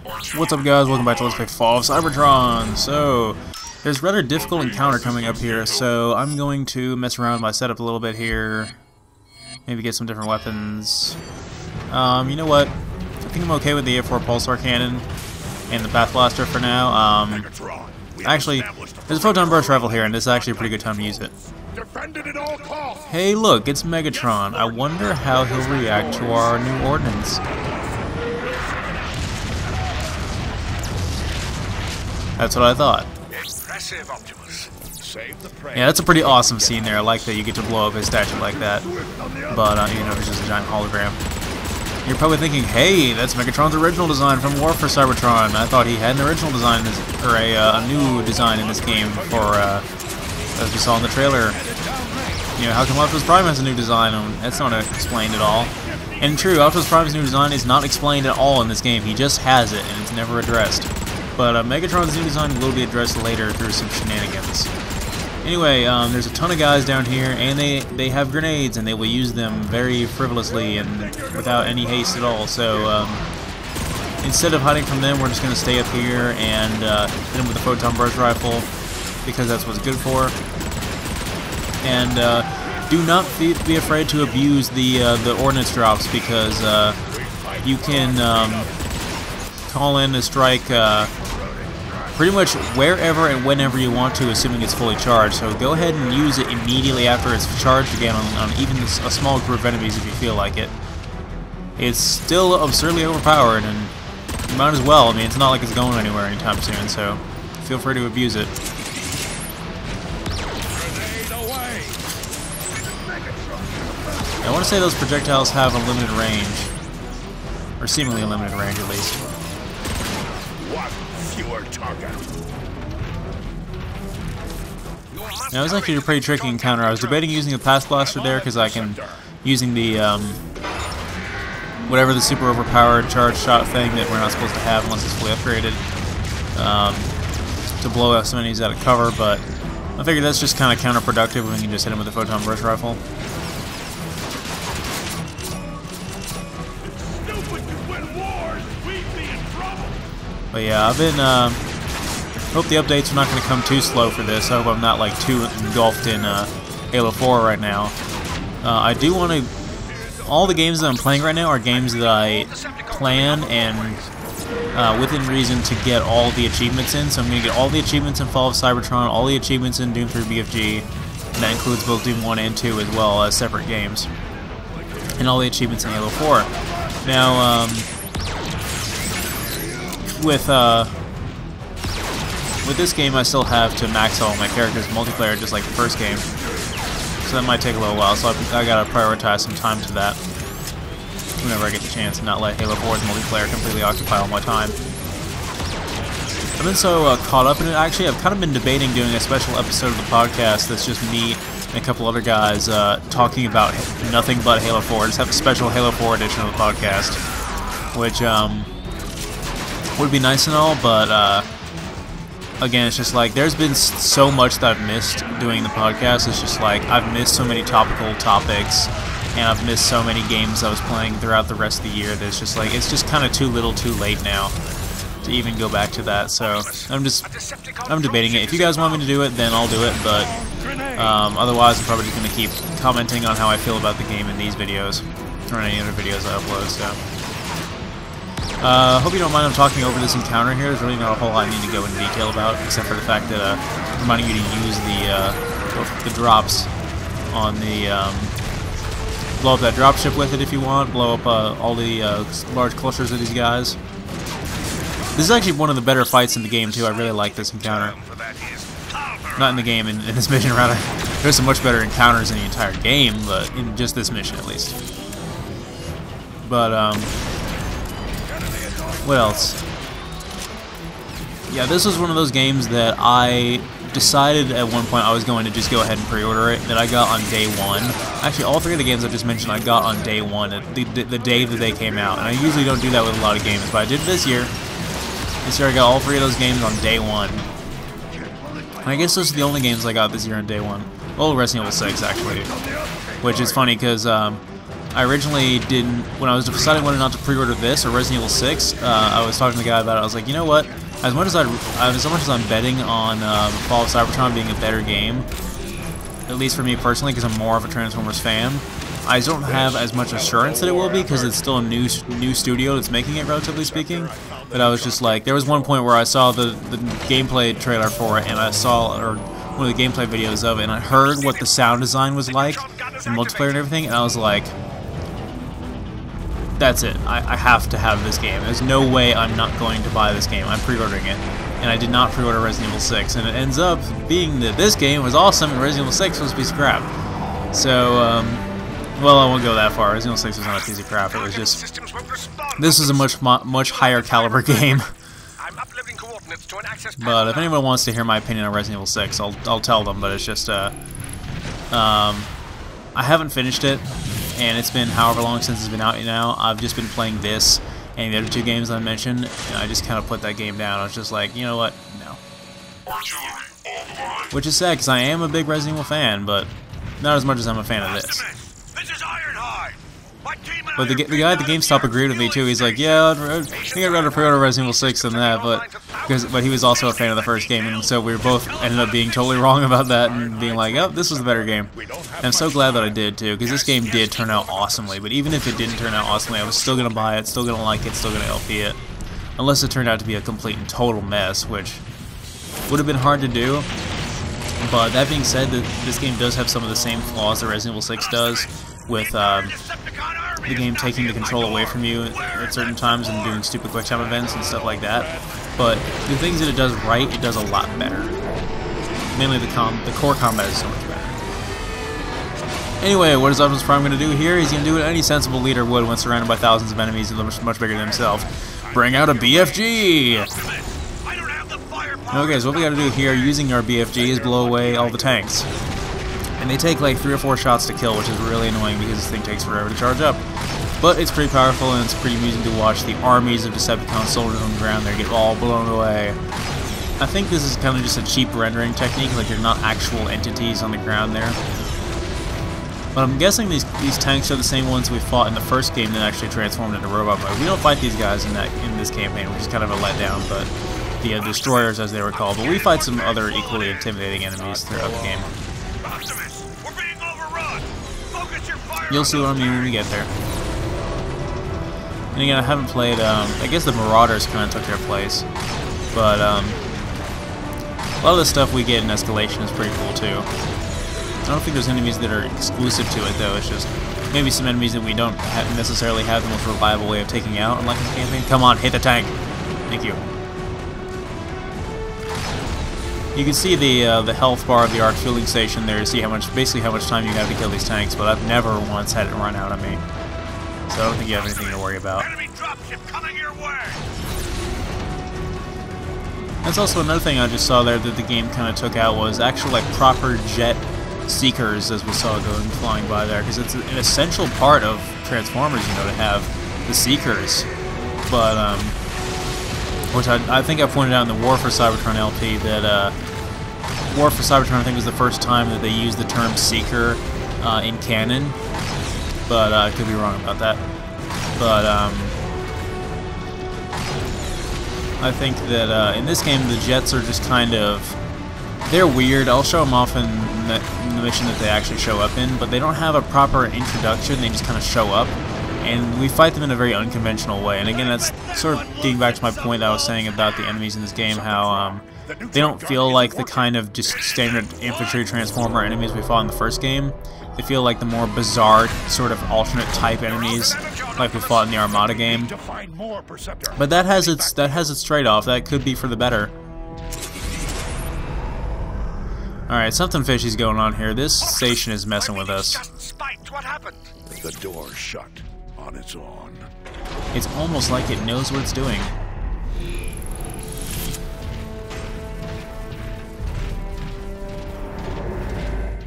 What's up, guys? Welcome back to Let's Play Fall of Cybertron. So, there's a rather difficult encounter coming up here, so I'm going to mess around with my setup a little bit here. Maybe get some different weapons. You know what? I think I'm okay with the A4 Pulsar Cannon and the Path Blaster for now. Actually, there's a Photon Burst Rifle here, and this is actually a pretty good time to use it. Hey, look, it's Megatron. I wonder how he'll react to our new ordnance. That's what I thought. Yeah, that's a pretty awesome scene there. I like that you get to blow up his statue like that. But, you know, it's just a giant hologram. You're probably thinking, hey, that's Megatron's original design from War for Cybertron. I thought he had an original design, or a new design in this game for, as we saw in the trailer. You know, how come Optimus Prime has a new design? That's not explained at all. And true, Optimus Prime's new design is not explained at all in this game. He just has it, and it's never addressed. But Megatron's new design will be addressed later through some shenanigans. Anyway, there's a ton of guys down here, and they have grenades, and they will use them very frivolously and without any haste at all. So instead of hiding from them, we're just going to stay up here and hit them with the Photon Burst Rifle, because that's what it's good for. And do not be afraid to abuse the ordnance drops, because you can call in a strike pretty much wherever and whenever you want to, assuming it's fully charged. So go ahead and use it immediately after it's charged again on even a small group of enemies if you feel like it. It's still absurdly overpowered, and you might as well. I mean, it's not like it's going anywhere anytime soon, so feel free to abuse it. I want to say those projectiles have a limited range, or seemingly a limited range at least. Now, it was actually a pretty tricky encounter. I was debating using the Path Blaster there because I can, using the whatever the super overpowered charge shot thing that we're not supposed to have unless it's fully upgraded, to blow out some enemies out of cover. But I figured that's just kind of counterproductive when we can just hit them with the Photon Burst Rifle. But yeah, I've been, hope the updates are not going to come too slow for this. I hope I'm not, like, too engulfed in Halo 4 right now. I do want to, all the games that I'm playing right now are games that I plan and within reason to get all the achievements in. So I'm going to get all the achievements in Fall of Cybertron, all the achievements in Doom 3 BFG, and that includes both Doom 1 and 2 as well as separate games, and all the achievements in Halo 4. Now, with this game, I still have to max all my characters multiplayer, just like the first game. So that might take a little while. So I gotta prioritize some time to that whenever I get the chance, and not let Halo 4's multiplayer completely occupy all my time. I've been so caught up in it. Actually, I've kind of been debating doing a special episode of the podcast that's just me and a couple other guys talking about nothing but Halo 4. Just have a special Halo 4 edition of the podcast, which would be nice and all, but again, it's just like there's been so much that I've missed doing the podcast. It's just like I've missed so many topical topics, and I've missed so many games I was playing throughout the rest of the year that it's just like it's just kind of too little too late now to even go back to that. So I'm debating it. If you guys want me to do it, then I'll do it, but otherwise I'm probably just going to keep commenting on how I feel about the game in these videos or any other videos I upload. So hope you don't mind I'm talking over this encounter here. There's really not a whole lot I need to go into detail about, except for the fact that reminding you to use the drops on the blow up that dropship with it if you want. Blow up all the large clusters of these guys. This is actually one of the better fights in the game too. I really like this encounter. Not in the game, in this mission rather. There's some much better encounters in the entire game, but in just this mission at least. But what else? Yeah, this was one of those games that I decided at one point I was going to just go ahead and pre-order it, that I got on day one. Actually, all three of the games I just mentioned I got on day one, the day that they came out. And I usually don't do that with a lot of games, but I did it this year. This year I got all three of those games on day one. And I guess those are the only games I got this year on day one. Well, Resident Evil 6, actually. Which is funny, because I originally didn't, when I was deciding whether or not to pre-order this or Resident Evil 6, I was talking to the guy about it. I was like, you know what? As much as I'm betting on Fall of Cybertron being a better game, at least for me personally, because I'm more of a Transformers fan, I don't have as much assurance that it will be, because it's still a new studio that's making it, relatively speaking. But I was just like, there was one point where I saw the gameplay trailer for it, and I saw, or one of the gameplay videos of it, and I heard what the sound design was like in multiplayer and everything, and I was like, that's it. I have to have this game. There's no way I'm not going to buy this game. I'm pre-ordering it. And I did not pre-order Resident Evil 6. And it ends up being that this game was awesome and Resident Evil 6 was a piece of crap. So, well, I won't go that far. Resident Evil 6 was not a piece of crap. It was just... This is a much higher caliber game. But if anyone wants to hear my opinion on Resident Evil 6, I'll tell them. But it's just, I haven't finished it. And it's been however long since it's been out now. I've just been playing this and the other two games I mentioned, and I just kind of put that game down. I was just like, you know what? No. Which is sad, because I am a big Resident Evil fan, but not as much as I'm a fan of this. But the guy at the GameStop agreed with me too. He's like, yeah, I think I'd rather pre-order Resident Evil 6 than that, but he was also a fan of the first game, and so we both ended up being totally wrong about that and being like, oh, this was the better game. And I'm so glad that I did too, because this game did turn out awesomely. But even if it didn't turn out awesomely, I was still gonna buy it, still gonna like it, still gonna LP it, unless it turned out to be a complete and total mess, which would have been hard to do. But that being said, this game does have some of the same flaws that Resident Evil 6 does, with the game taking the control away from you at certain times and doing stupid quick time events and stuff like that. But the things that it does right, it does a lot better. Mainly the core combat is so much better. Anyway, what is Optimus Prime going to do here? He's going to do what any sensible leader would when surrounded by thousands of enemies and much bigger than himself. Bring out a BFG! Okay, so what we got to do here, using our BFG, is blow away all the tanks. And they take like 3 or 4 shots to kill, which is really annoying because this thing takes forever to charge up. But it's pretty powerful, and it's pretty amusing to watch the armies of Decepticon soldiers on the ground there get all blown away. I think this is kind of just a cheap rendering technique, like they're not actual entities on the ground there. But I'm guessing these tanks are the same ones we fought in the first game that actually transformed into robot mode. We don't fight these guys in this campaign, which is kind of a letdown, but the destroyers, as they were called. But we fight some other equally intimidating enemies throughout the game. You'll see what I mean when we get there. And again, I haven't played, I guess the Marauders kind of took their place. But, a lot of the stuff we get in Escalation is pretty cool, too. I don't think there's enemies that are exclusive to it, though. It's just maybe some enemies that we don't necessarily have the most reliable way of taking out, unlike in the campaign. Come on, hit the tank! Thank you. You can see the health bar of the arc fueling station there to see basically how much time you have to kill these tanks, but I've never once had it run out on me. So I don't think you have anything to worry about. Enemy dropship coming your way. That's also another thing I just saw there that the game kind of took out, was actual like proper jet seekers, as we saw going flying by there, because it's an essential part of Transformers, you know, to have the seekers. But which I think I pointed out in the War for Cybertron LP that War for Cybertron I think was the first time that they used the term seeker in canon, but I could be wrong about that. But I think that in this game the jets are just kind of, they're weird. I'll show them off in the mission that they actually show up in, but they don't have a proper introduction. They just kind of show up, and we fight them in a very unconventional way. And again, that's sort of getting back to my point that I was saying about the enemies in this game, how they don't feel like the kind of just standard infantry transformer enemies we fought in the first game. They feel like the more bizarre, sort of alternate type enemies like we fought in the Armada game. But that has its trade-off. That could be for the better. Alright, something fishy's going on here. This station is messing with us. What happened? The door's shut on its own. It's almost like it knows what it's doing.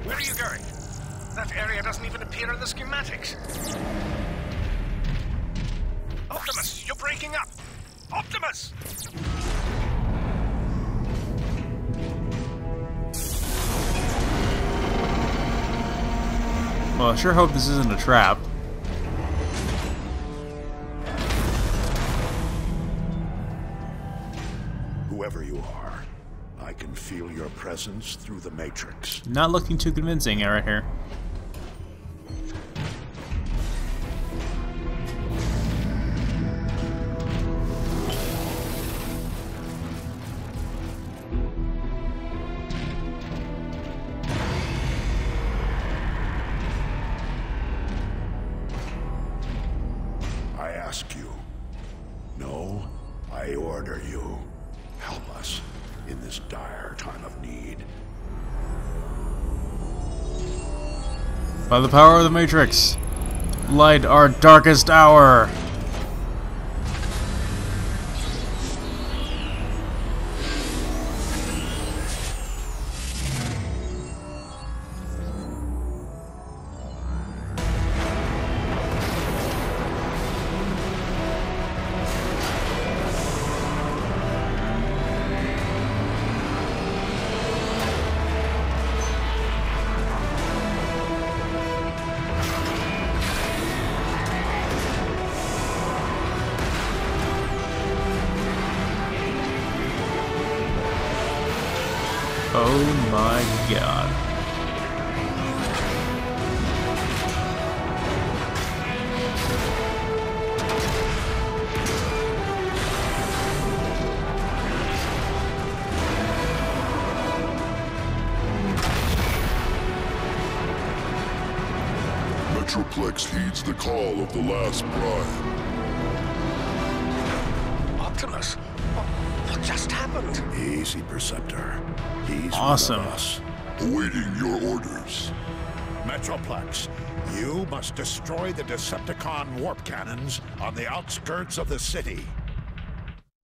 Where are you going? That area doesn't even appear in the schematics. Optimus, you're breaking up! Optimus! Well, I sure hope this isn't a trap. Whoever you are, I can feel your presence through the Matrix. Not looking too convincing right here. I ask you. No, I order you. Help us in this dire time of need. By the power of the Matrix, light our darkest hour. Oh my god. Metroplex heeds the call of the last Prime. Optimus, what just happened? Easy, Perceptor. He's Awesome. one of us. Awaiting your orders. Metroplex, you must destroy the Decepticon warp cannons on the outskirts of the city.